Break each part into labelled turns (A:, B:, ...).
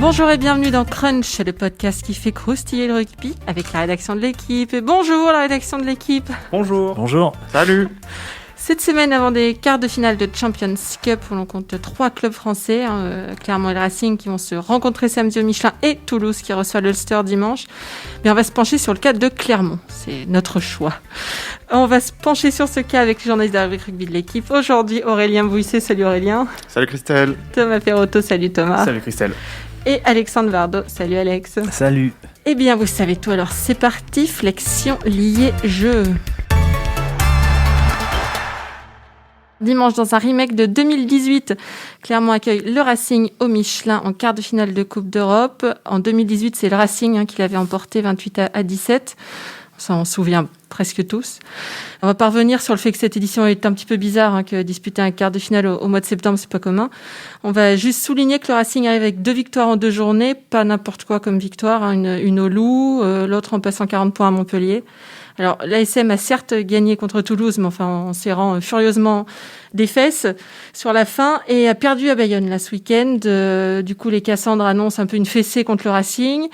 A: Bonjour et bienvenue dans Crunch, le podcast qui fait croustiller le rugby avec la rédaction de l'équipe. Bonjour la rédaction de l'équipe.
B: Bonjour.
C: Bonjour.
B: Salut.
A: Cette semaine, avant des quarts de finale de Champions Cup, où l'on compte 3 clubs français, Clermont et le Racing, qui vont se rencontrer samedi au Michelin, et Toulouse, qui reçoit l'Ulster dimanche. Mais on va se pencher sur le cas de Clermont. C'est notre choix. On va se pencher sur ce cas avec les journalistes de la rubrique rugby de l'équipe. Aujourd'hui, Aurélien Bouisset. Salut Aurélien.
B: Salut Christelle.
A: Thomas Perrotto. Salut Thomas.
C: Salut Christelle.
A: Et Alexandre Bardot. Salut Alex.
C: Salut.
A: Eh bien, vous savez tout, alors c'est parti, flexion liée jeu. Dimanche, dans un remake de 2018, Clermont accueille le Racing au Michelin en quart de finale de Coupe d'Europe. En 2018, c'est le Racing qui l'avait emporté 28-17. Ça, on se souvient presque tous. On va pas revenir sur le fait que cette édition est un petit peu bizarre, que disputer un quart de finale au mois de septembre, c'est pas commun. On va juste souligner que le Racing arrive avec 2 victoires en 2 journées, pas n'importe quoi comme victoire, une au Loup, l'autre en passant 40 points à Montpellier. Alors, l'ASM a certes gagné contre Toulouse, mais enfin, en serrant furieusement des fesses sur la fin, et a perdu à Bayonne là, ce week-end. Du coup, les Cassandres annoncent un peu une fessée contre le Racing.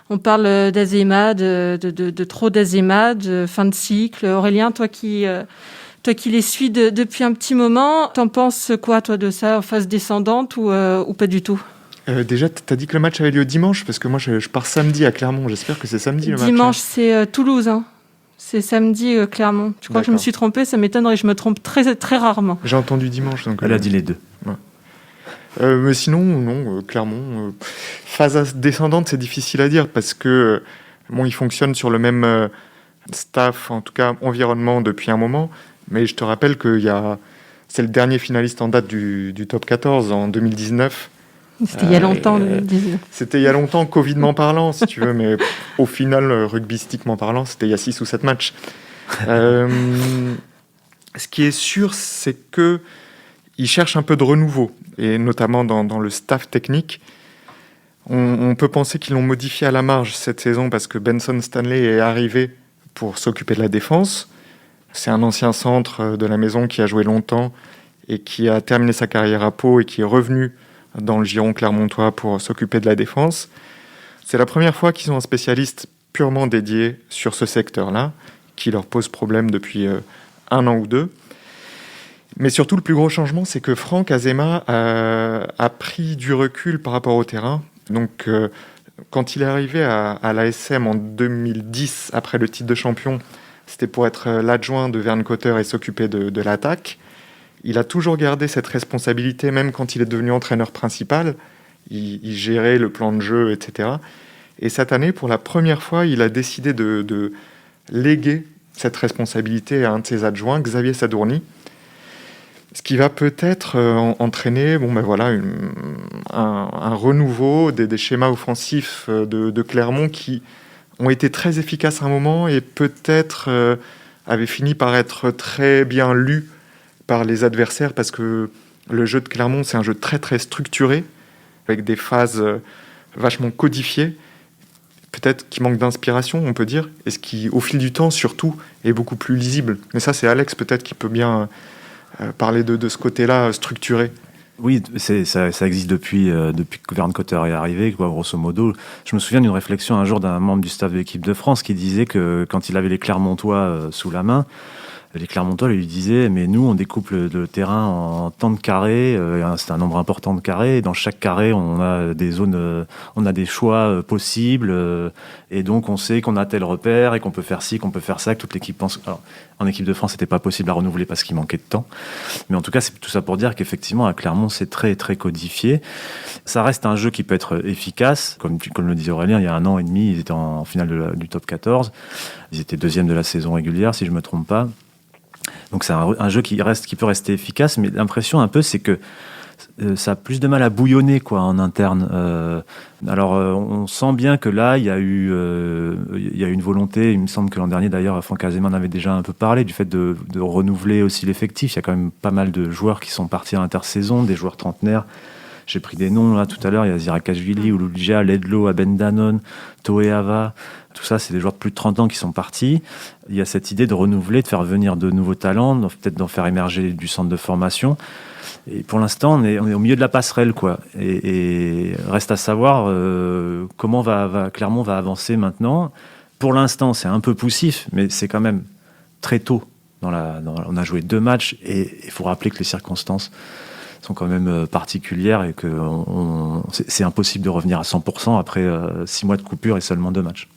A: On parle d'azéma, de trop d'azéma, de fin de cycle. Aurélien, toi qui les suis depuis un petit moment, t'en penses quoi, toi, de ça, en phase descendante ou pas du tout?
B: Déjà, t'as dit que le match avait lieu dimanche, parce que moi, je pars samedi à Clermont. J'espère que c'est samedi le match.
A: Dimanche, c'est Toulouse, hein. C'est samedi, Clermont. Je crois que je me suis trompée, ça m'étonnerait, je me trompe très, très rarement.
B: J'ai entendu dimanche. Donc,
C: Elle a dit les deux.
B: Ouais. Mais sinon, non, Clermont. Phase descendante, c'est difficile à dire, parce que ils fonctionnent sur le même staff, en tout cas environnement, depuis un moment. Mais je te rappelle que c'est le dernier finaliste en date du top 14 en 2019.
A: C'était il y a longtemps.
B: C'était il y a longtemps, Covidement parlant, si tu veux, mais au final, rugbystiquement parlant, c'était il y a 6 ou 7 matchs. Ce qui est sûr, c'est qu'ils cherchent un peu de renouveau, et notamment dans le staff technique. On peut penser qu'ils l'ont modifié à la marge cette saison parce que Benson Stanley est arrivé pour s'occuper de la défense. C'est un ancien centre de la maison qui a joué longtemps et qui a terminé sa carrière à Pau et qui est revenu dans le giron clermontois pour s'occuper de la défense. C'est la première fois qu'ils ont un spécialiste purement dédié sur ce secteur-là, qui leur pose problème depuis 1 an ou 2. Mais surtout, le plus gros changement, c'est que Franck Azéma a pris du recul par rapport au terrain. Donc, quand il est arrivé à l'ASM en 2010, après le titre de champion, c'était pour être l'adjoint de Verne Cotter et s'occuper de l'attaque. Il a toujours gardé cette responsabilité, même quand il est devenu entraîneur principal. Il gérait le plan de jeu, etc. Et cette année, pour la première fois, il a décidé de léguer cette responsabilité à un de ses adjoints, Xavier Sadourny, ce qui va peut-être entraîner un renouveau des schémas offensifs de Clermont qui ont été très efficaces à un moment et peut-être avaient fini par être très bien lus par les adversaires, parce que le jeu de Clermont, c'est un jeu très très structuré, avec des phases vachement codifiées, peut-être qui manque d'inspiration, on peut dire, et ce qui, au fil du temps, surtout, est beaucoup plus lisible. Mais ça, c'est Alex, peut-être, qui peut bien parler de ce côté-là structuré.
C: Oui, ça existe depuis que Verne Cotter est arrivé, grosso modo. Je me souviens d'une réflexion un jour d'un membre du staff de l'équipe de France qui disait que quand il avait les Clermontois sous la main, les Clermontois lui disaient « mais nous, on découpe le terrain en tant de carrés, c'est un nombre important de carrés, et dans chaque carré, on a des zones, on a des choix possibles, et donc on sait qu'on a tel repère, et qu'on peut faire ci, qu'on peut faire ça, que toute l'équipe pense... » Alors, en équipe de France, c'était pas possible à renouveler parce qu'il manquait de temps, mais en tout cas, c'est tout ça pour dire qu'effectivement, à Clermont, c'est très, très codifié. Ça reste un jeu qui peut être efficace, comme le disait Aurélien, il y a 1 an et demi, ils étaient en finale du top 14, ils étaient 2e de la saison régulière, si je me trompe pas. Donc c'est un jeu qui peut rester efficace, mais l'impression un peu, c'est que ça a plus de mal à bouillonner en interne. Alors on sent bien que là, il y a eu une volonté, il me semble que l'an dernier d'ailleurs, Franck Azéma en avait déjà un peu parlé, du fait de renouveler aussi l'effectif. Il y a quand même pas mal de joueurs qui sont partis à l'intersaison, des joueurs trentenaires J'ai pris des noms là tout à l'heure, il y a Zirakashvili, Ouloudjia, Ledlow, Abendanon, Toeava. Tout ça, c'est des joueurs de plus de 30 ans qui sont partis. Il y a cette idée de renouveler, de faire venir de nouveaux talents, peut-être d'en faire émerger du centre de formation. Et pour l'instant, on est au milieu de la passerelle, quoi. Et reste à savoir comment Clermont va avancer maintenant. Pour l'instant, c'est un peu poussif, mais c'est quand même très tôt. On a joué 2 matchs et il faut rappeler que les circonstances sont quand même particulières et que c'est impossible de revenir à 100% après 6 mois de coupure et seulement 2 matchs.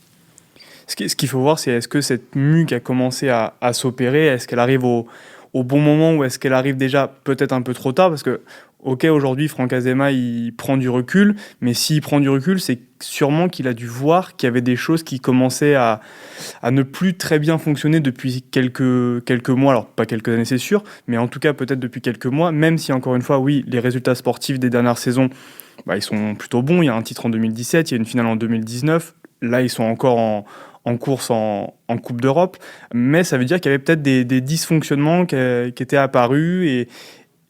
D: Ce qu'il faut voir, c'est est-ce que cette mue qui a commencé à s'opérer, est-ce qu'elle arrive au bon moment ou est-ce qu'elle arrive déjà peut-être un peu trop tard? Parce que, ok, aujourd'hui, Franck Azema, il prend du recul, mais s'il prend du recul, c'est sûrement qu'il a dû voir qu'il y avait des choses qui commençaient à ne plus très bien fonctionner depuis quelques mois. Alors, pas quelques années, c'est sûr, mais en tout cas, peut-être depuis quelques mois, même si, encore une fois, oui, les résultats sportifs des dernières saisons, ils sont plutôt bons. Il y a un titre en 2017, il y a une finale en 2019. Là, ils sont encore en course en Coupe d'Europe, mais ça veut dire qu'il y avait peut-être des dysfonctionnements qui étaient apparus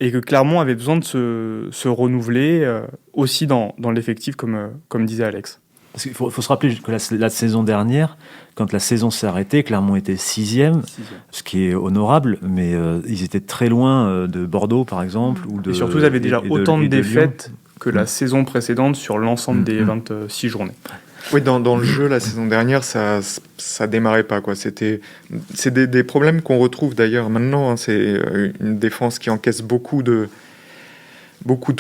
D: et que Clermont avait besoin de se renouveler aussi dans l'effectif, comme disait Alex.
C: Parce qu'il faut se rappeler que la saison dernière, quand la saison s'est arrêtée, Clermont était 6e, ce qui est honorable, mais ils étaient très loin de Bordeaux, par exemple.
D: Et surtout, ils avaient déjà autant de défaites que la saison précédente sur l'ensemble des 26 journées.
B: Oui, dans le jeu, la saison dernière, ça démarrait pas, quoi. C'est des problèmes qu'on retrouve d'ailleurs maintenant. Hein. C'est une défense qui encaisse beaucoup de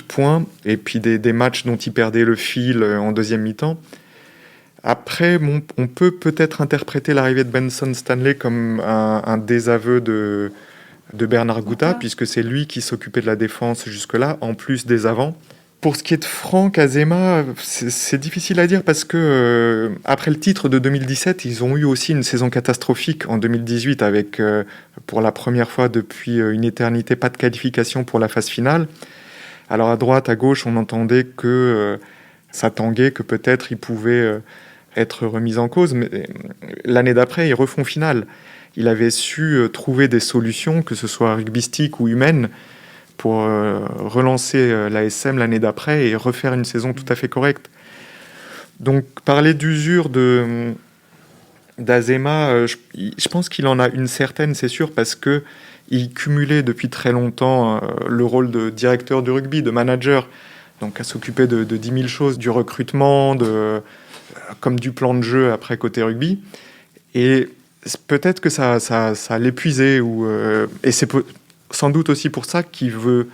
B: points et puis des matchs dont ils perdaient le fil en deuxième mi-temps. Après, on peut peut-être interpréter l'arrivée de Benson Stanley comme un désaveu de Bernard Gouta, puisque c'est lui qui s'occupait de la défense jusque-là, en plus des avants. Pour ce qui est de Franck Azema, c'est difficile à dire parce que après le titre de 2017, ils ont eu aussi une saison catastrophique en 2018 avec, pour la première fois depuis une éternité, pas de qualification pour la phase finale. Alors à droite, à gauche, on entendait que ça tanguait, que peut-être ils pouvaient être remis en cause. Mais l'année d'après, ils refont finale. Il avait su trouver des solutions, que ce soit rugbystiques ou humaines, pour relancer l'ASM l'année d'après et refaire une saison tout à fait correcte. Donc, parler d'usure d'Azema, je pense qu'il en a une certaine, c'est sûr, parce qu'il cumulait depuis très longtemps le rôle de directeur du rugby, de manager, donc à s'occuper de 10 000 choses, du recrutement, comme du plan de jeu après côté rugby. Et peut-être que ça l'épuisait, et c'est sans doute aussi pour ça qu'il veut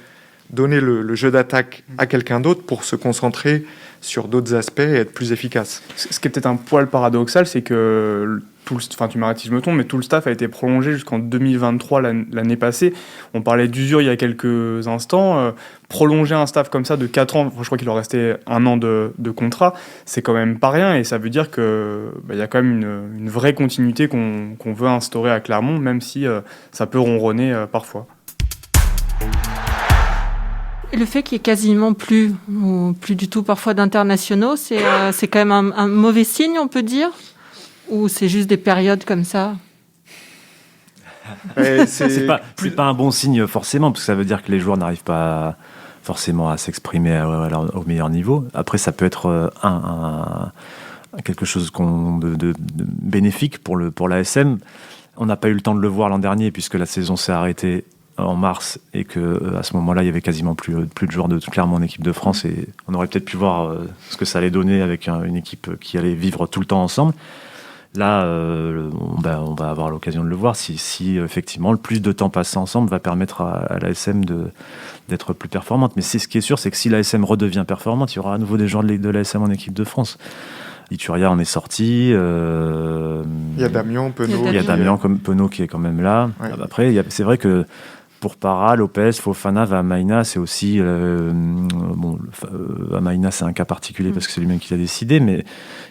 B: donner le jeu d'attaque à quelqu'un d'autre pour se concentrer sur d'autres aspects et être plus efficace.
D: Ce qui est peut-être un poil paradoxal, c'est que tu m'arrêtes si je me trompe, mais tout le staff a été prolongé jusqu'en 2023 l'année passée. On parlait d'usure il y a quelques instants. Prolonger un staff comme ça de 4 ans, je crois qu'il leur restait 1 an de contrat, c'est quand même pas rien et ça veut dire que y a quand même une vraie continuité qu'on veut instaurer à Clermont, même si ça peut ronronner parfois.
A: Et le fait qu'il n'y ait quasiment plus, ou plus du tout parfois d'internationaux, c'est quand même un mauvais signe, on peut dire? Ou c'est juste des périodes comme ça?
C: C'est pas un bon signe forcément, parce que ça veut dire que les joueurs n'arrivent pas forcément à s'exprimer au meilleur niveau. Après, ça peut être quelque chose de bénéfique pour l'ASM. On n'a pas eu le temps de le voir l'an dernier, puisque la saison s'est arrêtée en mars et que à ce moment-là il y avait quasiment plus de joueurs de Clermont en équipe de France et on aurait peut-être pu voir ce que ça allait donner avec une équipe qui allait vivre tout le temps ensemble. Là on va avoir l'occasion de le voir si effectivement le plus de temps passé ensemble va permettre à l'ASM d'être plus performante. Mais ce qui est sûr, c'est que si l'ASM redevient performante, il y aura à nouveau des joueurs de l'ASM en équipe de France. Ituria en est sorti. Il
B: y a Damien Penaud.
C: Il y a Damien Penaud qui est quand même là. Ouais. Après, c'est vrai que pour Parra, Lopez, Fofana, Vamaina, c'est aussi... Vamaina, c'est un cas particulier parce que c'est lui-même qui l'a décidé, mais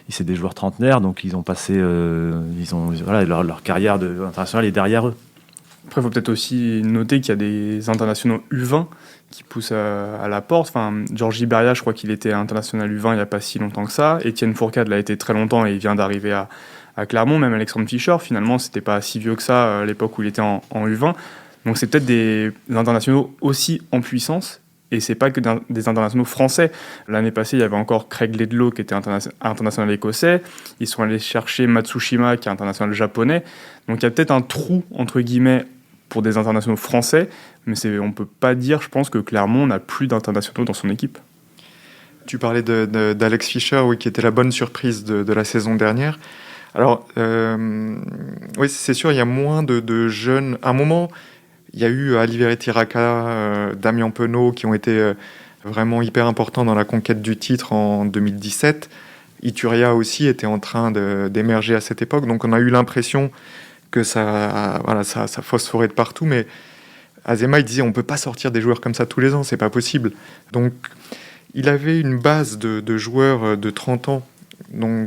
C: c'est des joueurs trentenaires, donc ils ont passé... leur carrière internationale est derrière eux.
D: Après, il faut peut-être aussi noter qu'il y a des internationaux U20 qui poussent à la porte. Enfin, Georges Iberia, je crois qu'il était international U20 il n'y a pas si longtemps que ça. Étienne Fourcade l'a été très longtemps et il vient d'arriver à Clermont. Même Alexandre Fischer, finalement, c'était pas si vieux que ça à l'époque où il était en U20. Donc c'est peut-être des internationaux aussi en puissance Et c'est pas que des internationaux français. L'année passée, il y avait encore Craig Laidlaw qui était international écossais. Ils sont allés chercher Matsushima qui est international japonais. Donc il y a peut-être un trou, entre guillemets, pour des internationaux français. Mais on peut pas dire, je pense, que Clermont n'a plus d'internationaux dans son équipe.
B: Tu parlais d'Alex Fischer, oui, qui était la bonne surprise de la saison dernière. Alors, oui, c'est sûr, il y a moins de jeunes. À un moment, il y a eu Aliveré Tiraka, Damien Penaud, qui ont été vraiment hyper importants dans la conquête du titre en 2017. Ituria aussi était en train d'émerger à cette époque. Donc, on a eu l'impression que ça phosphorait de partout. Mais Azema, il disait, on ne peut pas sortir des joueurs comme ça tous les ans, c'est pas possible. Donc, il avait une base de joueurs de 30 ans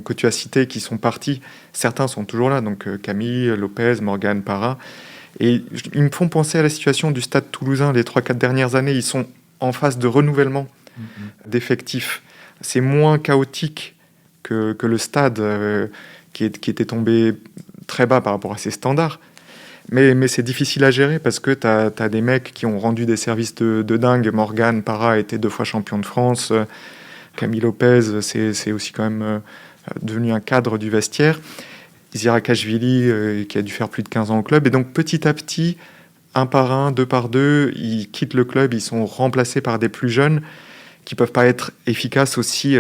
B: que tu as cités qui sont partis. Certains sont toujours là, donc Camille, Lopez, Morgan, Parra. Et ils me font penser à la situation du Stade Toulousain les 3-4 dernières années. Ils sont en phase de renouvellement d'effectifs. C'est moins chaotique que le Stade qui était tombé très bas par rapport à ses standards. Mais c'est difficile à gérer parce que tu as des mecs qui ont rendu des services de dingue. Morgan, Parra était 2 fois champion de France. Camille Lopez, c'est aussi quand même devenu un cadre du vestiaire. Zirakashvili, qui a dû faire plus de 15 ans au club. Et donc, petit à petit, un par un, 2 par 2, ils quittent le club, ils sont remplacés par des plus jeunes qui ne peuvent pas être efficaces aussi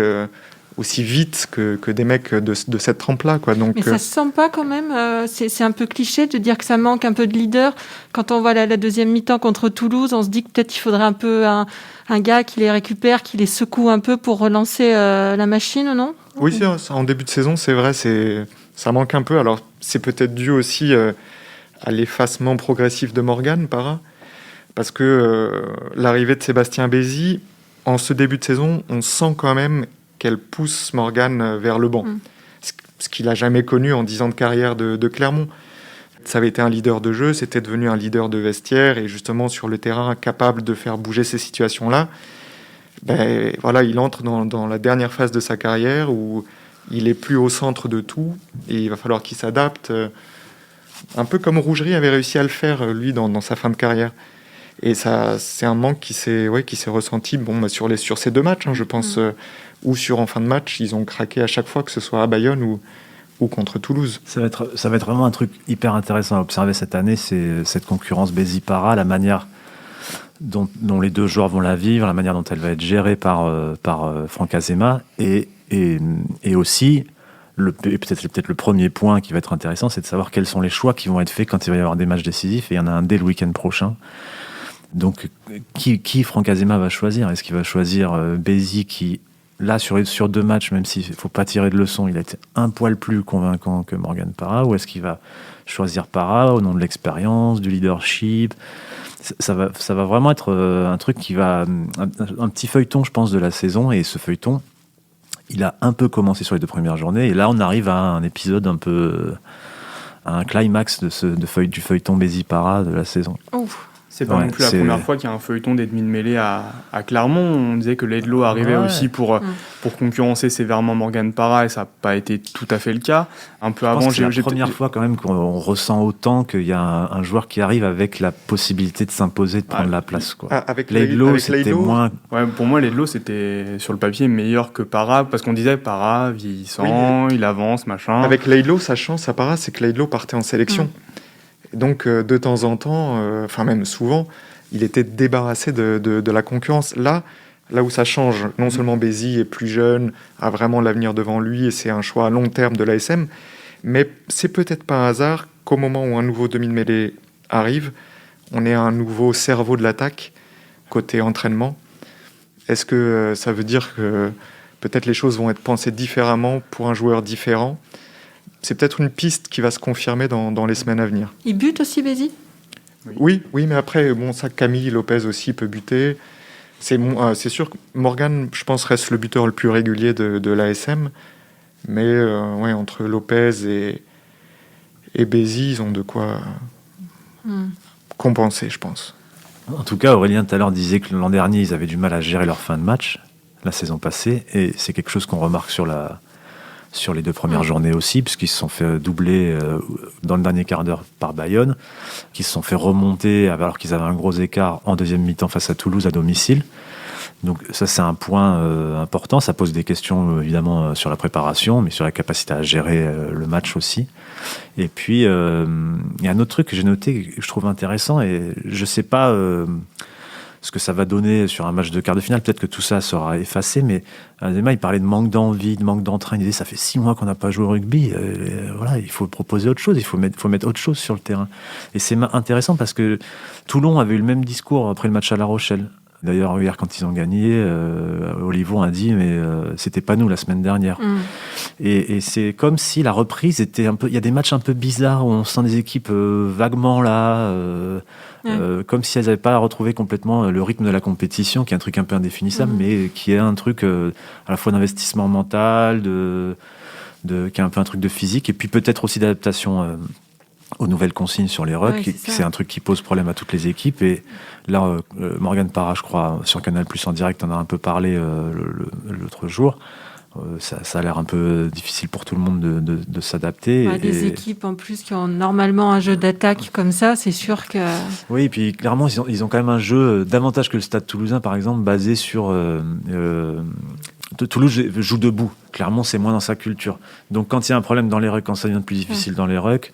B: vite que des mecs de cette trempe-là, quoi. Donc,
A: mais ça se sent pas quand même, c'est un peu cliché de dire que ça manque un peu de leader. Quand on voit la deuxième mi-temps contre Toulouse, on se dit que peut-être il faudrait un peu un gars qui les récupère, qui les secoue un peu pour relancer la machine, non ?
B: Oui, ça, en début de saison, c'est vrai, ça manque un peu. Alors, c'est peut-être dû aussi à l'effacement progressif de Morgan, Parra, parce que l'arrivée de Sébastien Bézi, en ce début de saison, on sent quand même qu'elle pousse Morgan vers le banc. Ce qu'il n'a jamais connu en 10 ans de carrière de Clermont. Ça avait été un leader de jeu, c'était devenu un leader de vestiaire, et justement sur le terrain, capable de faire bouger ces situations-là. Voilà, il entre dans la dernière phase de sa carrière où il est plus au centre de tout, et il va falloir qu'il s'adapte, un peu comme Rougerie avait réussi à le faire, lui, dans sa fin de carrière. Et ça, c'est un manque qui s'est ressenti sur ces 2 matchs, je pense, ou en fin de match, ils ont craqué à chaque fois, que ce soit à Bayonne ou contre Toulouse.
C: Ça va être vraiment un truc hyper intéressant à observer cette année, c'est cette concurrence Bézi-Parra, la manière dont les 2 joueurs vont la vivre, la manière dont elle va être gérée par Franck Azema, et aussi, peut-être le premier point qui va être intéressant, c'est de savoir quels sont les choix qui vont être faits quand il va y avoir des matchs décisifs, et il y en a un dès le week-end prochain. Donc, qui Franck Azema va choisir ? Est-ce qu'il va choisir Bézi qui, là, sur 2 matchs, même s'il ne faut pas tirer de leçon, il a été un poil plus convaincant que Morgan Parra, ou est-ce qu'il va choisir Parra au nom de l'expérience, du leadership ? Ça va vraiment être un truc qui va... Un petit feuilleton, je pense, de la saison, et ce feuilleton, il a un peu commencé sur les 2 premières journées, et là, on arrive à un épisode un peu... à un climax du feuilleton Bézi-Parra de la saison.
A: Ouf.
D: C'est pas non plus la première fois qu'il y a un feuilleton des demi de mêlée à Clermont. On disait que Laidlaw arrivait aussi pour concurrencer sévèrement Morgan Parra, et ça n'a pas été tout à fait le cas. Un peu avant,
C: c'est la première fois quand même qu'on ressent autant qu'il y a un joueur qui arrive avec la possibilité de s'imposer, de prendre la place, quoi.
B: Avec
C: Laidlaw, c'était moins...
D: Ouais, pour moi, Laidlaw, c'était sur le papier meilleur que Parra, parce qu'on disait Parra, vieillissant, il avance, machin.
B: Avec Laidlaw, sa chance à Parra, c'est que Laidlaw partait en sélection. Donc, de temps en temps, enfin même souvent, il était débarrassé de la concurrence. Là où ça change, non seulement Bézi est plus jeune, a vraiment l'avenir devant lui, et c'est un choix à long terme de l'ASM, mais c'est peut-être pas un hasard qu'au moment où un nouveau demi de mêlée arrive, on ait un nouveau cerveau de l'attaque, côté entraînement. Est-ce que ça veut dire que peut-être les choses vont être pensées différemment pour un joueur différent ? C'est peut-être une piste qui va se confirmer dans les semaines à venir.
A: Il bute aussi, Bézi ?
B: Oui, mais après, ça, Camille Lopez aussi peut buter. C'est sûr que Morgan, je pense, reste le buteur le plus régulier de l'ASM. Mais entre Lopez et Bézi, ils ont de quoi compenser, je pense.
C: En tout cas, Aurélien, tout à l'heure, disait que l'an dernier, ils avaient du mal à gérer leur fin de match, la saison passée. Et c'est quelque chose qu'on remarque sur sur les 2 premières journées aussi, puisqu'ils se sont fait doubler dans le dernier quart d'heure par Bayonne, qui se sont fait remonter alors qu'ils avaient un gros écart en deuxième mi-temps face à Toulouse à domicile. Donc ça, c'est un point important. Ça pose des questions évidemment sur la préparation, mais sur la capacité à gérer le match aussi. Et puis, il y a un autre truc que j'ai noté que je trouve intéressant, et je sais pas ce que ça va donner sur un match de quart de finale. Peut-être que tout ça sera effacé, mais Adema, il parlait de manque d'envie, de manque d'entrain. Il disait, ça fait 6 mois qu'on n'a pas joué au rugby. Voilà, il faut proposer autre chose, il faut mettre autre chose sur le terrain. Et c'est intéressant parce que Toulon avait eu le même discours après le match à La Rochelle. D'ailleurs, hier, quand ils ont gagné, Olivon a dit, mais c'était pas nous la semaine dernière. Et c'est comme si la reprise était un peu... Il y a des matchs un peu bizarres où on sent des équipes vaguement là, comme si elles n'avaient pas retrouvé complètement le rythme de la compétition, qui est un truc un peu indéfinissable, mais qui est un truc à la fois d'investissement mental, qui est un peu un truc de physique, et puis peut-être aussi d'adaptation aux nouvelles consignes sur les rucks. C'est un truc qui pose problème à toutes les équipes. Et là, Morgane Parra, je crois, sur Canal+ en direct, en a un peu parlé l'autre jour. Ça a l'air un peu difficile pour tout le monde de s'adapter.
A: Des équipes en plus qui ont normalement un jeu d'attaque comme ça, c'est sûr que...
C: Oui, et puis clairement, ils ont quand même un jeu davantage que le Stade Toulousain, par exemple, basé sur... Toulouse joue debout. Clairement, c'est moins dans sa culture. Donc, quand il y a un problème dans les rucks, quand ça devient plus difficile dans les rucks,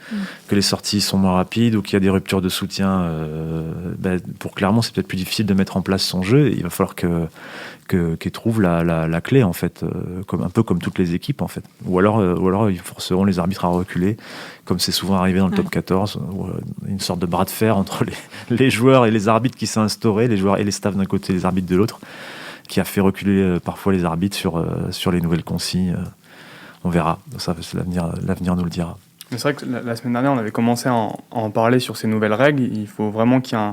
C: que les sorties sont moins rapides ou qu'il y a des ruptures de soutien, pour Clermont, c'est peut-être plus difficile de mettre en place son jeu. Et il va falloir qu'il trouve la clé, en fait, un peu comme toutes les équipes, en fait. Ou alors ils forceront les arbitres à reculer, comme c'est souvent arrivé dans le top 14, une sorte de bras de fer entre les joueurs et les arbitres qui s'est instauré, les joueurs et les staffs d'un côté, les arbitres de l'autre, qui a fait reculer parfois les arbitres sur les nouvelles consignes. On verra. Ça, l'avenir nous le dira.
D: C'est vrai que la semaine dernière, on avait commencé à en parler sur ces nouvelles règles. Il faut vraiment qu'il y ait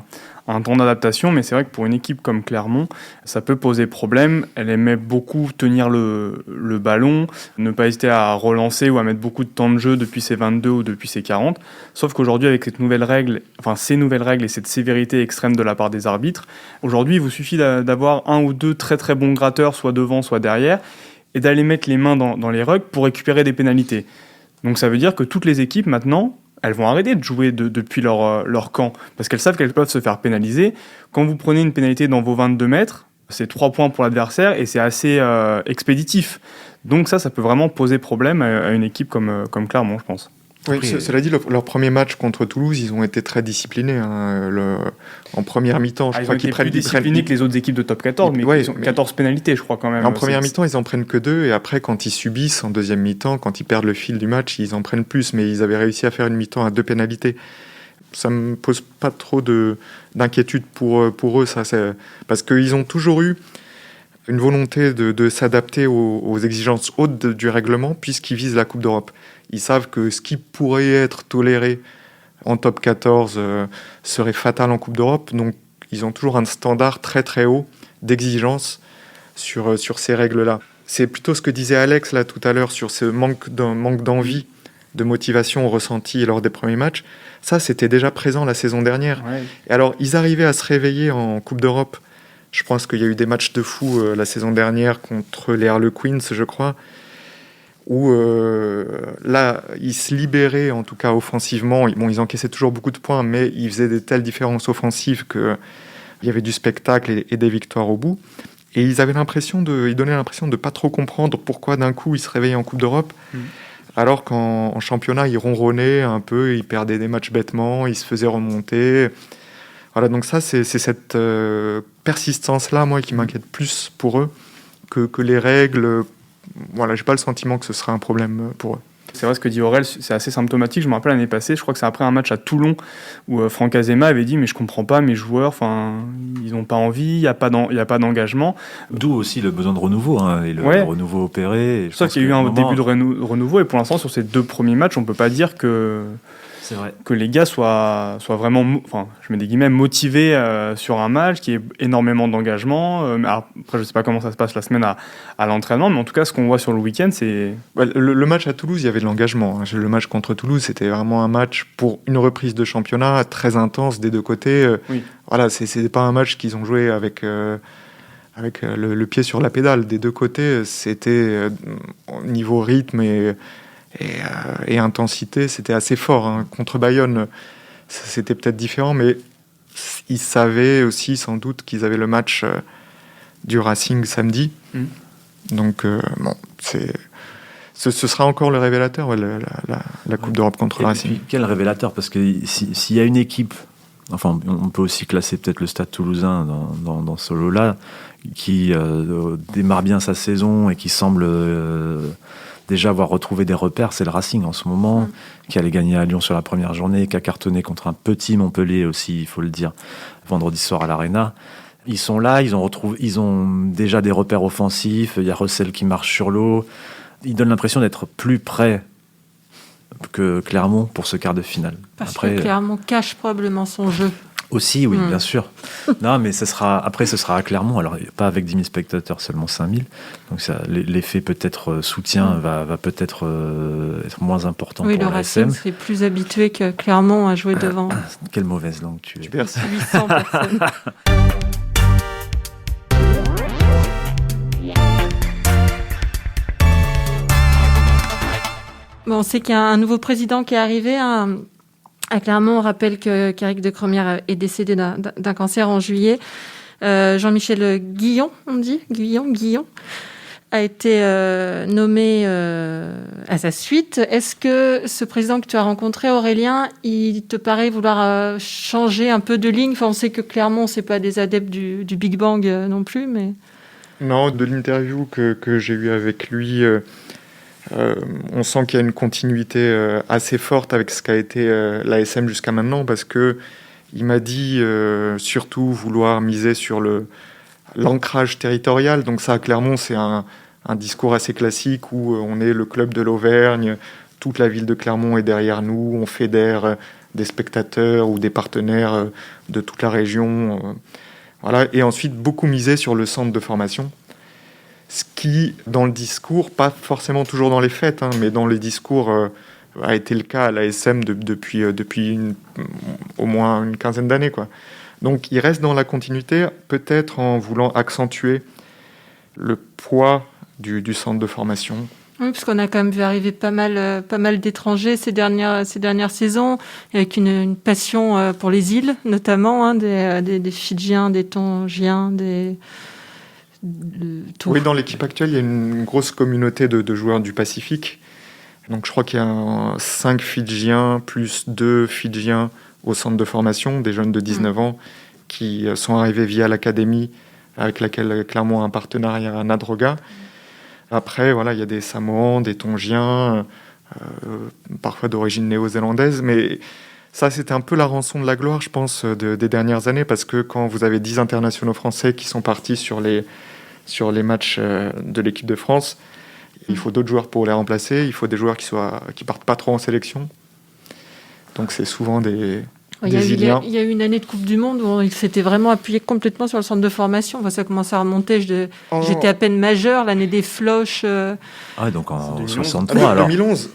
D: un temps d'adaptation, mais c'est vrai que pour une équipe comme Clermont, ça peut poser problème. Elle aimait beaucoup tenir le ballon, ne pas hésiter à relancer ou à mettre beaucoup de temps de jeu depuis ses 22 ou depuis ses 40. Sauf qu'aujourd'hui, avec ces nouvelles règles et cette sévérité extrême de la part des arbitres, aujourd'hui, il vous suffit d'avoir un ou deux très très bons gratteurs, soit devant, soit derrière, et d'aller mettre les mains dans les rucks pour récupérer des pénalités. Donc ça veut dire que toutes les équipes, maintenant, elles vont arrêter de jouer depuis leur camp, parce qu'elles savent qu'elles peuvent se faire pénaliser. Quand vous prenez une pénalité dans vos 22 mètres, c'est 3 points pour l'adversaire, et c'est assez expéditif. Donc ça peut vraiment poser problème à une équipe comme Clermont, je pense.
B: Oui, cela dit, leur premier match contre Toulouse, ils ont été très disciplinés. En première mi-temps, je crois qu'ils prennent...
D: Ils étaient plus disciplinés que les autres équipes de top 14, mais ils ont 14 pénalités, je crois, quand même.
B: En première mi-temps, ils en prennent que 2, et après, quand ils subissent en deuxième mi-temps, quand ils perdent le fil du match, ils en prennent plus, mais ils avaient réussi à faire une mi-temps à 2 pénalités. Ça me pose pas trop d'inquiétude pour eux, ça, parce qu'ils ont toujours eu une volonté de s'adapter aux exigences hautes du règlement, puisqu'ils visent la Coupe d'Europe. Ils savent que ce qui pourrait être toléré en top 14 serait fatal en Coupe d'Europe. Donc, ils ont toujours un standard très très haut d'exigence sur ces règles-là. C'est plutôt ce que disait Alex là tout à l'heure sur ce manque d'envie, de motivation ressenti lors des premiers matchs. Ça, c'était déjà présent la saison dernière. Ouais. Et alors, ils arrivaient à se réveiller en Coupe d'Europe. Je pense qu'il y a eu des matchs de fou la saison dernière contre les Harlequins, je crois, où là, ils se libéraient, en tout cas offensivement. Bon, ils encaissaient toujours beaucoup de points, mais ils faisaient des telles différences offensives qu'il y avait du spectacle et des victoires au bout. Et ils donnaient l'impression de pas trop comprendre pourquoi d'un coup ils se réveillaient en Coupe d'Europe, alors qu'en championnat, ils ronronnaient un peu, ils perdaient des matchs bêtement, ils se faisaient remonter. Voilà, donc ça, c'est cette persistance-là, moi, qui m'inquiète plus pour eux que les règles. Voilà, j'ai pas le sentiment que ce serait un problème pour eux.
D: C'est vrai ce que dit Aurel, c'est assez symptomatique. Je me rappelle l'année passée, je crois que c'est après un match à Toulon où Franck Azema avait dit mais je comprends pas, mes joueurs, ils ont pas envie, il y a pas d'engagement.
C: D'où aussi le besoin de renouveau et le renouveau opéré.
D: C'est ça qu'il y a eu un début de renouveau et pour l'instant sur ces 2 premiers matchs, on peut pas dire que les gars soient vraiment, je mets des guillemets, motivés sur un match, qui est énormément d'engagement. Après, je sais pas comment ça se passe la semaine à l'entraînement, mais en tout cas, ce qu'on voit sur le week-end, c'est...
B: Le match à Toulouse, il y avait de l'engagement. Le match contre Toulouse, c'était vraiment un match pour une reprise de championnat très intense des deux côtés. Oui. Voilà, c'est pas un match qu'ils ont joué avec avec le pied sur la pédale. Des deux côtés, c'était au niveau rythme et intensité, c'était assez fort. Hein. Contre Bayonne, c'était peut-être différent, mais ils savaient aussi sans doute qu'ils avaient le match du Racing samedi. Donc, ce sera encore le révélateur, la Coupe d'Europe contre le Racing.
C: Et puis, quel révélateur, parce que s'il y a une équipe, enfin, on peut aussi classer peut-être le Stade Toulousain dans ce lot-là, qui démarre bien sa saison et qui semble déjà avoir retrouvé des repères, c'est le Racing en ce moment, qui allait gagner à Lyon sur la première journée, qui a cartonné contre un petit Montpellier aussi, il faut le dire, vendredi soir à l'Arena. Ils sont là, ils ont déjà des repères offensifs, il y a Russell qui marche sur l'eau. Ils donnent l'impression d'être plus près que Clermont pour ce quart de finale.
A: Parce que Clermont cache probablement son jeu.
C: Aussi, oui, bien sûr. Non, mais ce sera à Clermont, alors pas avec 10 000 spectateurs, seulement 5 000. Donc l'effet peut-être soutien va peut-être être moins important pour
A: le
C: l'ASM.
A: Racing serait plus habitué que Clermont à jouer devant.
C: Quelle mauvaise langue tu es.
A: 800 personnes. Bon, on sait qu'il y a un nouveau président qui est arrivé à Clermont. On rappelle qu'Éric de Cromière est décédé d'un cancer en juillet. Jean-Michel Guillon, on dit Guillon, a été nommé à sa suite. Est-ce que ce président que tu as rencontré, Aurélien, il te paraît vouloir changer un peu de ligne? Enfin, on sait que Clermont, c'est pas des adeptes du Big Bang non plus, mais...
B: Non, de l'interview que j'ai eue avec lui... on sent qu'il y a une continuité assez forte avec ce qu'a été l'ASM jusqu'à maintenant, parce que il m'a dit surtout vouloir miser sur l'ancrage territorial. Donc ça, à Clermont, c'est un discours assez classique où on est le club de l'Auvergne, toute la ville de Clermont est derrière nous, on fédère des spectateurs ou des partenaires de toute la région. Voilà. Et ensuite, beaucoup miser sur le centre de formation. Ce qui, dans le discours, pas forcément toujours dans les faits, hein, mais dans les discours, a été le cas à l'ASM depuis au moins une quinzaine d'années, quoi. Donc il reste dans la continuité, peut-être en voulant accentuer le poids du centre de formation.
A: Oui, parce qu'on a quand même vu arriver pas mal d'étrangers ces dernières saisons, avec une passion pour les îles, notamment, hein, des Fidjiens, des Tongiens,
B: Oui, dans l'équipe actuelle, il y a une grosse communauté de joueurs du Pacifique. Donc je crois qu'il y a 5 Fidjiens plus 2 Fidjiens au centre de formation, des jeunes de 19 ans qui sont arrivés via l'académie avec laquelle Clermont a un partenariat à Nadroga. Après, voilà, il y a des Samoans, des Tongiens, parfois d'origine néo-zélandaise, mais ça, c'était un peu la rançon de la gloire, je pense, des dernières années, parce que quand vous avez 10 internationaux français qui sont partis sur les matchs de l'équipe de France, il faut d'autres joueurs pour les remplacer, il faut des joueurs qui partent pas trop en sélection. Donc c'est souvent des Iliens.
A: Il y a eu une année de Coupe du Monde où il s'était vraiment appuyé complètement sur le centre de formation. Enfin, ça commençait à remonter. J'étais à peine majeur, l'année des floches.
C: Ah, donc en
B: 2011.
C: 63 alors.
B: 2011.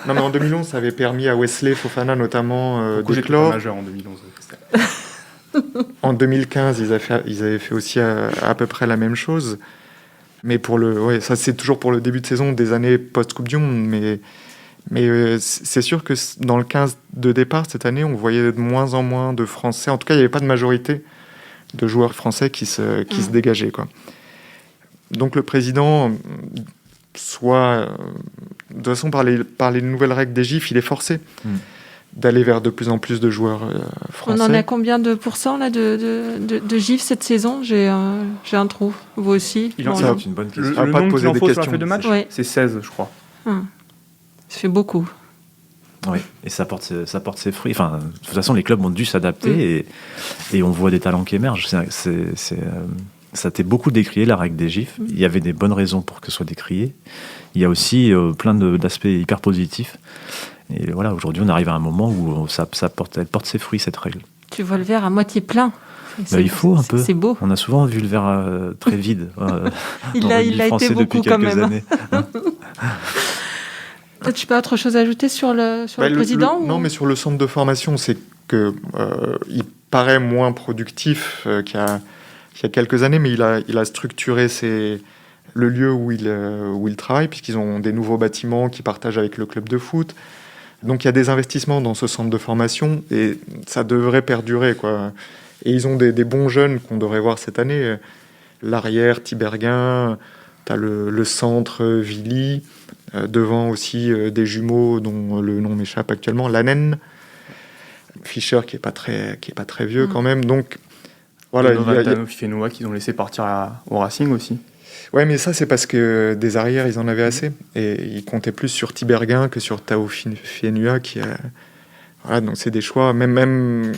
B: Non, mais en 2011, ça avait permis à Wesley Fofana notamment d'éclore.
D: J'étais pas majeur en 2011.
B: En 2015, ils avaient fait aussi à peu près la même chose. Mais ça c'est toujours pour le début de saison des années post-Coupe du Monde. Mais c'est sûr que dans le 15 de départ, cette année, on voyait de moins en moins de Français. En tout cas, il n'y avait pas de majorité de joueurs français qui se dégageaient, quoi. Donc le président, soit de toute façon par les nouvelles règles des GIF, il est forcé d'aller vers de plus en plus de joueurs français.
A: On en a combien de pourcents là, de GIF cette saison? J'ai un trou. Vous aussi?
C: C'est une bonne question.
D: Le nombre qu'il en faut sur la feuille de match,
A: Oui.
D: c'est 16, je crois.
A: Ça fait beaucoup.
C: Oui, et ça porte ses fruits. Enfin, de toute façon, les clubs ont dû s'adapter et on voit des talents qui émergent. Ça a été beaucoup décrié, la règle des GIF. Il y avait des bonnes raisons pour que ce soit décrié. Il y a aussi plein d'aspects hyper positifs. Et voilà, aujourd'hui, on arrive à un moment où elle porte ses fruits, cette règle.
A: Tu vois le verre à moitié plein.
C: Il faut un peu.
A: C'est beau.
C: On a souvent vu le verre très vide.
A: Il a été beaucoup quand même.
C: Années.
A: Tu peux autre chose à ajouter sur le président
B: Non, mais sur le centre de formation, c'est que il paraît moins productif qu'il qu'il y a quelques années, mais il a structuré le lieu où il travaille, puisqu'ils ont des nouveaux bâtiments qu'ils partagent avec le club de foot. Donc il y a des investissements dans ce centre de formation et ça devrait perdurer, quoi. Et ils ont des bons jeunes qu'on devrait voir cette année. L'arrière, Tiberghien, tu as le centre, Villy, devant aussi des jumeaux dont le nom m'échappe actuellement, Lanen, Fischer qui est pas très vieux quand même. Donc voilà,
D: Fifenoa qu'ils ont laissé partir au Racing aussi.
B: Ouais, mais ça, c'est parce que des arrières, ils en avaient assez. Et ils comptaient plus sur Tiberghien que sur Tao Fifenoa. Voilà, donc c'est des choix. Même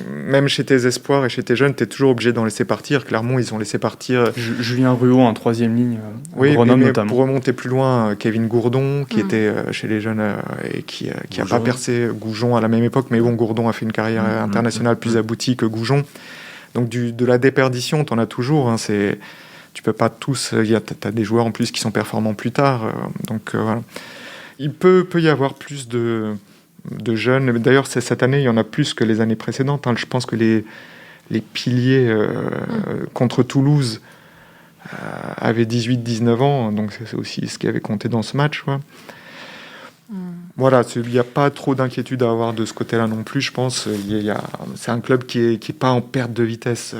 B: chez tes espoirs et chez tes jeunes, tu es toujours obligé d'en laisser partir. Clermont, ils ont laissé partir...
D: Julien Ruot en 3e ligne,
B: oui,
D: Grenoble
B: mais
D: notamment.
B: Pour remonter plus loin, Kevin Gourdon, qui était chez les jeunes et qui n'a pas percé. Goujon à la même époque, mais bon, Gourdon a fait une carrière internationale plus aboutie que Goujon. Donc de la déperdition, tu en as toujours. Hein, tu peux pas tous... T'as des joueurs en plus qui sont performants plus tard. Donc voilà. Il peut y avoir plus de jeunes. D'ailleurs, cette année, il y en a plus que les années précédentes. Hein. Je pense que les piliers contre Toulouse avaient 18-19 ans. Donc c'est aussi ce qui avait compté dans ce match. Ouais. Voilà, il n'y a pas trop d'inquiétude à avoir de ce côté-là non plus, je pense. C'est un club qui est pas en perte de vitesse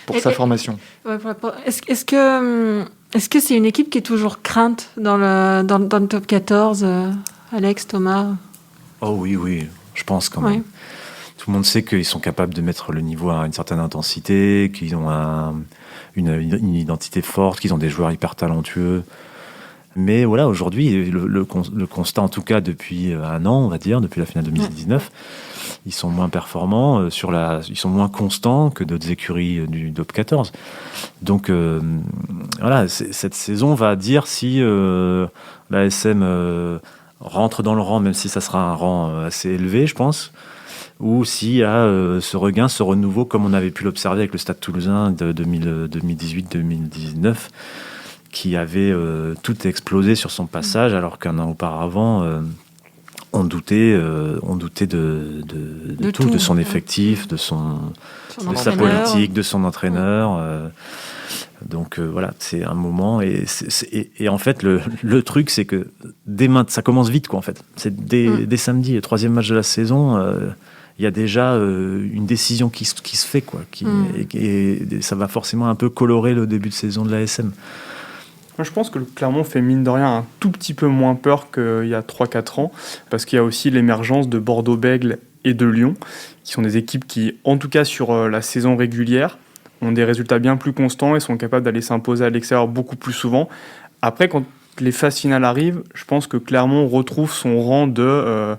B: pour sa formation.
A: Ouais, est-ce que c'est une équipe qui est toujours crainte dans le top 14, Alex, Thomas?
C: Oh oui, je pense quand même. Ouais. Tout le monde sait qu'ils sont capables de mettre le niveau à une certaine intensité, qu'ils ont une identité forte, qu'ils ont des joueurs hyper talentueux. Mais voilà, aujourd'hui, le constat, en tout cas depuis un an, on va dire, depuis la finale 2019, ils sont moins performants, ils sont moins constants que d'autres écuries du top 14. Donc voilà, cette saison va dire si la SM rentre dans le rang, même si ça sera un rang assez élevé, je pense, ou s'il y a ce regain, ce renouveau, comme on avait pu l'observer avec le Stade Toulousain de 2018-2019, qui avait tout explosé sur son passage, alors qu'un an auparavant, on doutait de tout, de son effectif, de sa politique, de son entraîneur. Donc voilà, c'est un moment. Et en fait, le truc, c'est que ça commence vite, quoi, en fait. C'est dès samedi, le 3e match de la saison, il y a déjà une décision qui se fait, quoi. Et ça va forcément un peu colorer le début de saison de l'ASM.
D: Moi, je pense que le Clermont fait mine de rien un tout petit peu moins peur qu'il y a 3-4 ans, parce qu'il y a aussi l'émergence de Bordeaux-Bègles et de Lyon, qui sont des équipes qui, en tout cas sur la saison régulière, ont des résultats bien plus constants et sont capables d'aller s'imposer à l'extérieur beaucoup plus souvent. Après, quand les phases finales arrivent, je pense que Clermont retrouve son rang de...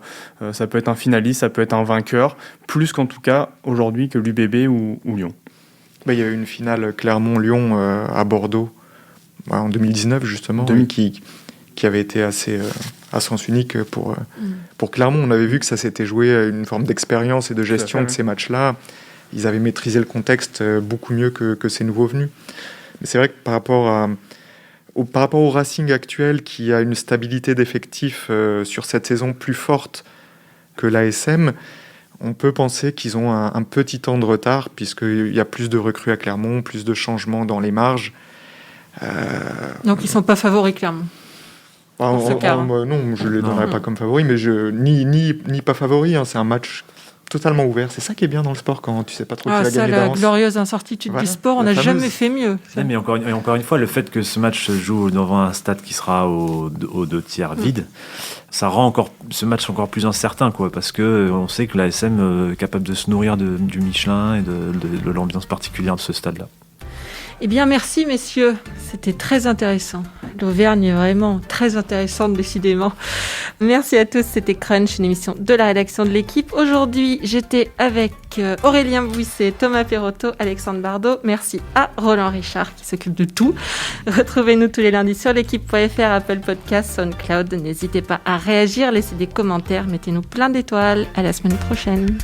D: ça peut être un finaliste, ça peut être un vainqueur, plus qu'en tout cas aujourd'hui que l'UBB ou Lyon.
B: Il y a eu une finale Clermont-Lyon à Bordeaux, en 2019 justement, qui avait été assez à sens unique pour Clermont. On avait vu que ça s'était joué à une forme d'expérience et de gestion de ces matchs-là. Ils avaient maîtrisé le contexte beaucoup mieux que ces nouveaux venus. Mais c'est vrai que par rapport au Racing actuel, qui a une stabilité d'effectifs sur cette saison plus forte que l'ASM, on peut penser qu'ils ont un petit temps de retard, puisqu'il y a plus de recrues à Clermont, plus de changements dans les marges.
A: Donc ils ne sont pas favoris, Clermont.
B: Non, je ne les donnerais pas comme favoris, mais ni pas favoris. Hein, c'est un match totalement ouvert. C'est ça qui est bien dans le sport, quand tu ne sais pas trop qui va gagner d'avance.
A: La glorieuse incertitude du sport, on n'a jamais fait mieux.
C: Mais encore une fois, le fait que ce match se joue devant un stade qui sera aux 2/3 vide, ça rend ce match encore plus incertain, quoi, parce qu'on sait que l'ASM est capable de se nourrir du Michelin et de l'ambiance particulière de ce stade-là.
A: Eh bien, merci, messieurs. C'était très intéressant. L'Auvergne est vraiment très intéressante, décidément. Merci à tous. C'était Crunch, une émission de la rédaction de l'équipe. Aujourd'hui, j'étais avec Aurélien Bouisset, Thomas Perrotto, Alexandre Bardot. Merci à Roland Richard qui s'occupe de tout. Retrouvez-nous tous les lundis sur l'équipe.fr, Apple Podcasts, SoundCloud. N'hésitez pas à réagir, laissez des commentaires, mettez-nous plein d'étoiles. À la semaine prochaine.